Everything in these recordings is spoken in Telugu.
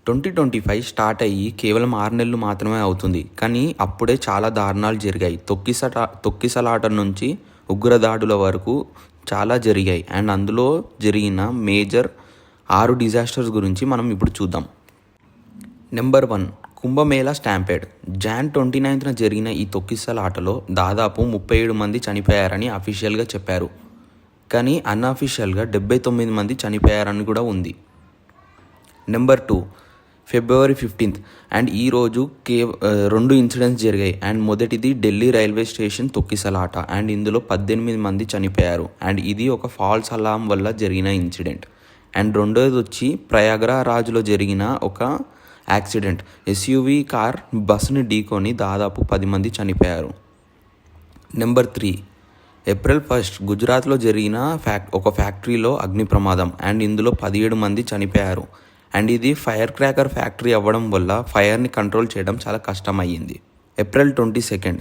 2025 స్టార్ట్ అయ్యి కేవలం 6 నెలలు మాత్రమే అవుతుంది. కానీ అప్పుడే చాలా దారుణాలు జరిగాయి. తొక్కిసలాట నుంచి ఉగ్రదాడుల వరకు చాలా జరిగాయి. అండ్ అందులో జరిగిన మేజర్ 6 డిజాస్టర్స్ గురించి మనం ఇప్పుడు చూద్దాం. Number 1, Kumbh Mela stampede. జాన్ 29న జరిగిన ఈ తొక్కిసలాటలో దాదాపు 37 మంది చనిపోయారని అఫీషియల్గా చెప్పారు. కానీ అన్అఫీషియల్గా 79 మంది చనిపోయారని కూడా ఉంది. Number 2, February 15th. అండ్ ఈరోజు 2 ఇన్సిడెంట్స్ జరిగాయి. అండ్ మొదటిది ఢిల్లీ రైల్వే స్టేషన్ తొక్కిసలాట. అండ్ ఇందులో 18 మంది చనిపోయారు. అండ్ ఇది ఒక ఫాల్స్ అలారం వల్ల జరిగిన ఇన్సిడెంట్. అండ్ రెండోది వచ్చి ప్రయాగ్రాజ్లో జరిగిన ఒక యాక్సిడెంట్. ఎస్యూవీ కార్ బస్సుని ఢీకొని దాదాపు 10 మంది చనిపోయారు. నెంబర్ 3, ఏప్రిల్ 1st గుజరాత్లో జరిగిన ఒక ఫ్యాక్టరీలో అగ్ని ప్రమాదం. అండ్ ఇందులో 17 మంది చనిపోయారు. అండ్ ఇది ఫైర్ క్రాకర్ ఫ్యాక్టరీ అవ్వడం వల్ల ఫైర్ని కంట్రోల్ చేయడం చాలా కష్టమయ్యింది. ఏప్రిల్ 22nd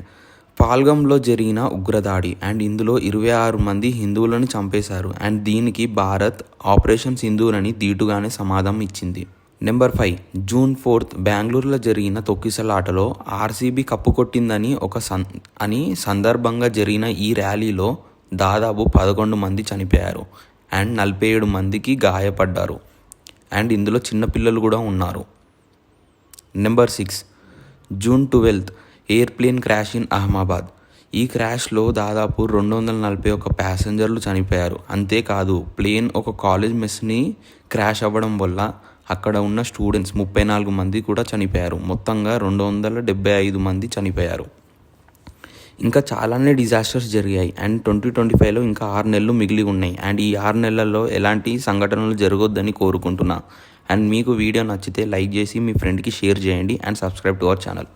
పాల్గంలో జరిగిన ఉగ్రదాడి. అండ్ ఇందులో 26 మంది హిందువులను చంపేశారు. అండ్ దీనికి భారత్ ఆపరేషన్ సింధూర్ అని ధీటుగానే సమాధానం ఇచ్చింది. నెంబర్ 5, జూన్ 4th బెంగళూరులో జరిగిన తొక్కిసలాటలో ఆర్సీబీ కప్పు కొట్టిందని సందర్భంగా జరిగిన ఈ ర్యాలీలో దాదాపు 11 మంది చనిపోయారు. అండ్ 47 మందికి గాయపడ్డారు. అండ్ ఇందులో చిన్నపిల్లలు కూడా ఉన్నారు. Number 6, June 12th airplane crash in Ahmedabad. ఈ క్రాష్లో దాదాపు 241 ప్యాసింజర్లు చనిపోయారు. అంతేకాదు ప్లేన్ ఒక కాలేజ్ మెస్ని క్రాష్ అవ్వడం వల్ల అక్కడ ఉన్న స్టూడెంట్స్ 34 మంది కూడా చనిపోయారు. మొత్తంగా 275 మంది చనిపోయారు. ఇంకా చాలానే డిజాస్టర్స్ జరిగాయి. అండ్ 2025లో ఇంకా 6 నెలలు మిగిలి ఉన్నాయి. అండ్ ఈ 6 నెలల్లో ఎలాంటి సంఘటనలు జరగొద్దని కోరుకుంటున్నా. అండ్ మీకు వీడియో నచ్చితే లైక్ చేసి మీ ఫ్రెండ్కి షేర్ చేయండి. And subscribe to our channel.